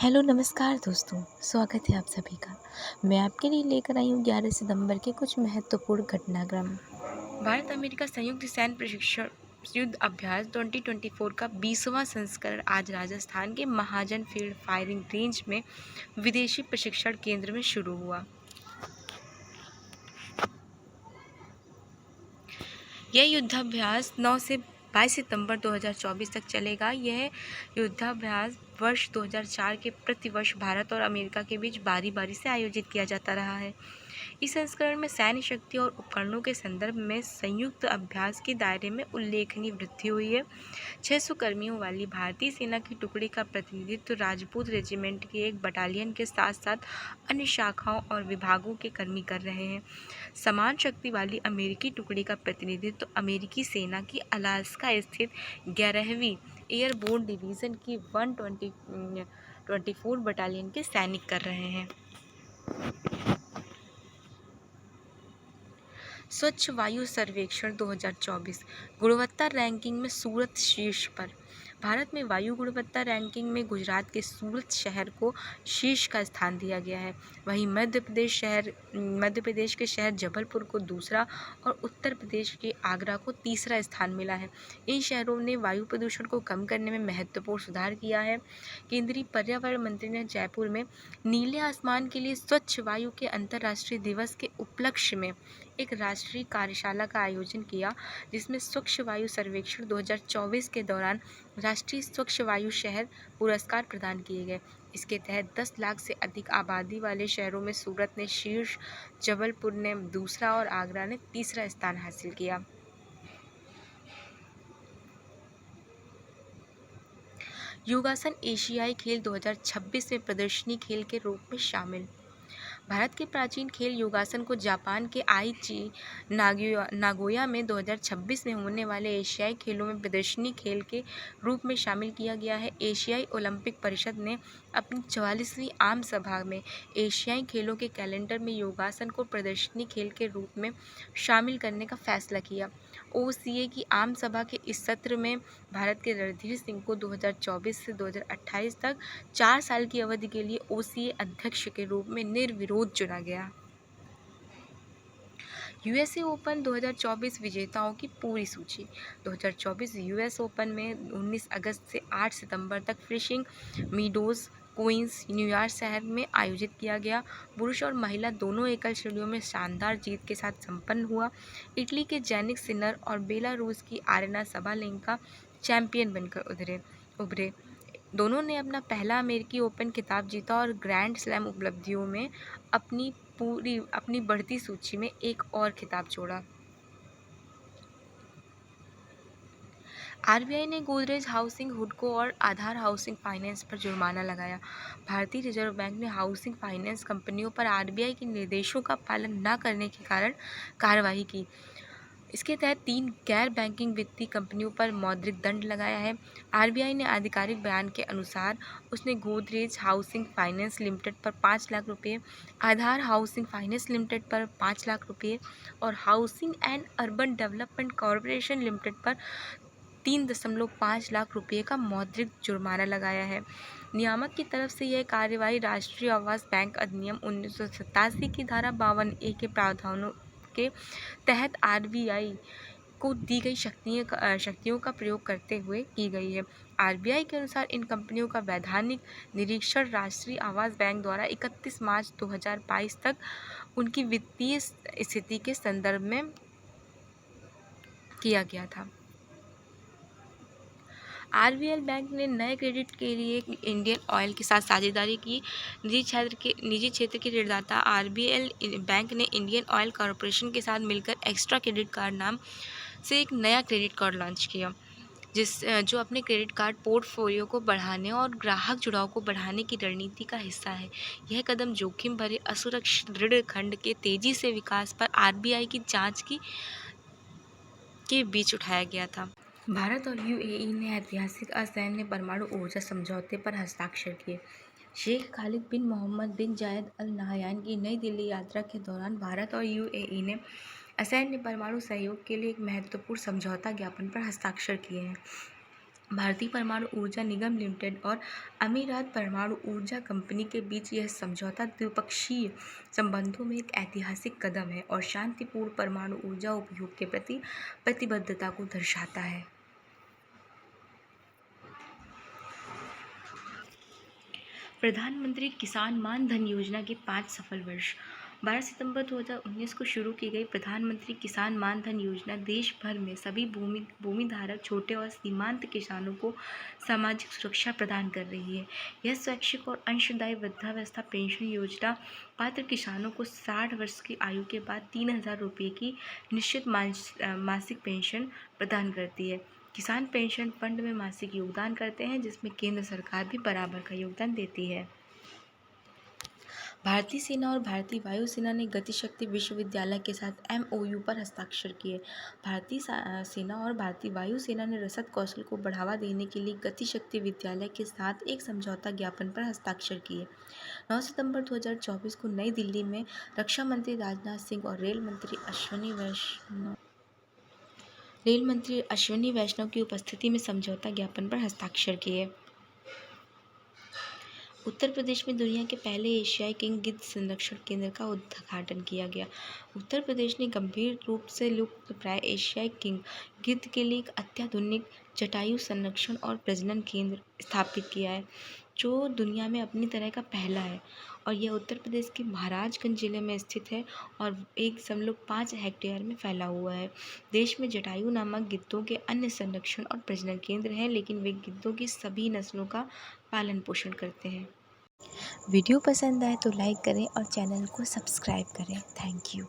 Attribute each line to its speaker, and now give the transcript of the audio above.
Speaker 1: Hello नमस्कार दोस्तों, स्वागत है आप सभी का। मैं आपके लिए लेकर आई हूँ 11 सितंबर के कुछ महत्वपूर्ण घटनाक्रम। भारत अमेरिका संयुक्त सैन्य प्रशिक्षण युद्ध अभ्यास 2024 का 20वां संस्करण आज राजस्थान के महाजन फील्ड फायरिंग रेंज में विदेशी प्रशिक्षण केंद्र में शुरू हुआ। यह युद्धाभ्यास 9 से 22 सितंबर 2024 तक चलेगा। यह युद्धाभ्यास वर्ष 2004 के प्रतिवर्ष भारत और अमेरिका के बीच बारी बारी से आयोजित किया जाता रहा है। इस संस्करण में सैन्य शक्ति और उपकरणों के संदर्भ में संयुक्त अभ्यास के दायरे में उल्लेखनीय वृद्धि हुई है। 600 कर्मियों वाली भारतीय सेना की टुकड़ी का प्रतिनिधित्व राजपूत रेजिमेंट की एक बटालियन के साथ साथ अन्य शाखाओं और विभागों के कर्मी कर रहे हैं। समान शक्ति वाली अमेरिकी टुकड़ी का प्रतिनिधित्व अमेरिकी सेना की अलास्का स्थित 11वीं एयरबोर्न डिवीज़न की 124 बटालियन के सैनिक कर रहे हैं। स्वच्छ वायु सर्वेक्षण 2024 गुणवत्ता रैंकिंग में सूरत शीर्ष पर। भारत में वायु गुणवत्ता रैंकिंग में गुजरात के सूरत शहर को शीर्ष का स्थान दिया गया है। वहीं मध्य प्रदेश के शहर जबलपुर को दूसरा और उत्तर प्रदेश के आगरा को तीसरा स्थान मिला है। इन शहरों ने वायु प्रदूषण को कम करने में महत्वपूर्ण सुधार किया है। केंद्रीय पर्यावरण मंत्री ने जयपुर में नीले आसमान के लिए स्वच्छ वायु के अंतर्राष्ट्रीय दिवस के उपलक्ष्य में एक राष्ट्रीय कार्यशाला का आयोजन किया, जिसमें स्वच्छ वायु सर्वेक्षण 2024 के दौरान राष्ट्रीय स्वच्छ वायु शहर पुरस्कार प्रदान किए गए। इसके तहत 10 लाख से अधिक आबादी वाले शहरों में सूरत ने शीर्ष, जबलपुर ने दूसरा और आगरा ने तीसरा स्थान हासिल किया। योगासन एशियाई खेल 2026 में प्रदर्शनी खेल के रूप में शामिल। भारत के प्राचीन खेल योगासन को जापान के आईची नागोया में 2026 में होने वाले एशियाई खेलों में प्रदर्शनी खेल के रूप में शामिल किया गया है। एशियाई ओलंपिक परिषद ने अपनी 44वीं आम सभा में एशियाई खेलों के कैलेंडर में योगासन को प्रदर्शनी खेल के रूप में शामिल करने का फैसला किया। ओसीए की आम सभा के इस सत्र में भारत के रणधीर सिंह को 2024 से 2028 तक 4 साल की अवधि के लिए ओसीए अध्यक्ष के रूप में निर्विरोध चुना गया। यूएसए ओपन 2024 विजेताओं की पूरी सूची। 2024 यूएस ओपन में 19 अगस्त से 8 सितंबर तक फ्लिशिंग मीडोज क्वींस न्यूयॉर्क शहर में आयोजित किया गया। पुरुष और महिला दोनों एकल श्रेणियों में शानदार जीत के साथ संपन्न हुआ। इटली के जैनिक सिनर और बेलारूस की आरेना सबालेंका चैंपियन बनकर उभरे। दोनों ने अपना पहला अमेरिकी ओपन खिताब जीता और ग्रैंड स्लैम उपलब्धियों में अपनी बढ़ती सूची में एक और खिताब जोड़ा। आरबीआई ने गोदरेज हाउसिंग हुडको और आधार हाउसिंग फाइनेंस पर जुर्माना लगाया। भारतीय रिजर्व बैंक ने हाउसिंग फाइनेंस कंपनियों पर आरबीआई के निर्देशों का पालन न करने के कारण कार्रवाई की। इसके तहत 3 गैर बैंकिंग वित्तीय कंपनियों पर मौद्रिक दंड लगाया है। आरबीआई ने आधिकारिक बयान के अनुसार उसने गोदरेज हाउसिंग फाइनेंस लिमिटेड पर 5 लाख रुपये, आधार हाउसिंग फाइनेंस लिमिटेड पर 5 लाख रुपये और housing and urban development corporation limited पर 3.5 लाख रुपये का मौद्रिक जुर्माना लगाया है। नियामक की तरफ से यह कार्रवाई राष्ट्रीय आवास बैंक अधिनियम 1987 की धारा 52A के प्रावधानों के तहत आरबीआई को दी गई शक्तियों का प्रयोग करते हुए की गई है। आरबीआई के अनुसार इन कंपनियों का वैधानिक निरीक्षण राष्ट्रीय आवास बैंक द्वारा 31 मार्च 2022 तक उनकी वित्तीय स्थिति के संदर्भ में किया गया था। आरबीएल बैंक ने नए क्रेडिट के लिए इंडियन ऑयल के साथ साझेदारी की। निजी क्षेत्र के ऋणदाता आरबीएल बैंक ने इंडियन ऑयल कॉरपोरेशन के साथ मिलकर एक्स्ट्रा क्रेडिट कार्ड नाम से एक नया क्रेडिट कार्ड लॉन्च किया, जो अपने क्रेडिट कार्ड पोर्टफोलियो को बढ़ाने और ग्राहक जुड़ाव को बढ़ाने की रणनीति का हिस्सा है। यह कदम जोखिम भरे असुरक्षित ऋण खंड के तेजी से विकास पर आरबीआई की जांच के बीच उठाया गया था। भारत और यूएई ने ऐतिहासिक असैन्य परमाणु ऊर्जा समझौते पर हस्ताक्षर किए। शेख खालिद बिन मोहम्मद बिन जायद अल नाहयान की नई दिल्ली यात्रा के दौरान भारत और यूएई ने असैन्य परमाणु सहयोग के लिए एक महत्वपूर्ण समझौता ज्ञापन पर हस्ताक्षर किए हैं। भारतीय परमाणु ऊर्जा निगम लिमिटेड और अमीरात परमाणु ऊर्जा कंपनी के बीच यह समझौता द्विपक्षीय संबंधों में एक ऐतिहासिक कदम है और शांतिपूर्ण परमाणु ऊर्जा उपयोग के प्रति प्रतिबद्धता को दर्शाता है। प्रधानमंत्री किसान मान धन योजना के 5 सफल वर्ष। 12 सितंबर 2019 को शुरू की गई प्रधानमंत्री किसान मान धन योजना देश भर में सभी भूमिधारक छोटे और सीमांत किसानों को सामाजिक सुरक्षा प्रदान कर रही है। यह स्वैच्छिक और अंशदायी वृद्धावस्था पेंशन योजना पात्र किसानों को 60 वर्ष की आयु के बाद 3,000 रुपये की निश्चित मासिक पेंशन प्रदान करती है। किसान पेंशन फंड में मासिक योगदान करते हैं, जिसमें केंद्र सरकार भी बराबर का योगदान देती है। भारतीय सेना और भारतीय वायुसेना ने गतिशक्ति विश्वविद्यालय के साथ MOU पर हस्ताक्षर किए। भारतीय सेना और भारतीय वायुसेना ने रसद कौशल को बढ़ावा देने के लिए गतिशक्ति विद्यालय के साथ एक समझौता ज्ञापन पर हस्ताक्षर किए। 9 सितंबर 2024 को नई दिल्ली में रक्षा मंत्री राजनाथ सिंह और रेल मंत्री अश्विनी वैष्णव की उपस्थिति में समझौता ज्ञापन पर हस्ताक्षर किए। उत्तर प्रदेश में दुनिया के पहले एशियाई किंग गिद्ध संरक्षण केंद्र का उद्घाटन किया गया। उत्तर प्रदेश ने गंभीर रूप से लुप्तप्राय एशियाई किंग गिद्ध के लिए एक अत्याधुनिक जटायु संरक्षण और प्रजनन केंद्र स्थापित किया है, जो दुनिया में अपनी तरह का पहला है और यह उत्तर प्रदेश के महाराजगंज जिले में स्थित है और 1.5 हेक्टेयर में फैला हुआ है। देश में जटायु नामक गिद्धों के अन्य संरक्षण और प्रजनन केंद्र हैं, लेकिन वे गिद्धों की सभी नस्लों का पालन पोषण करते हैं। वीडियो पसंद आए तो लाइक करें और चैनल को सब्सक्राइब करें। Thank you.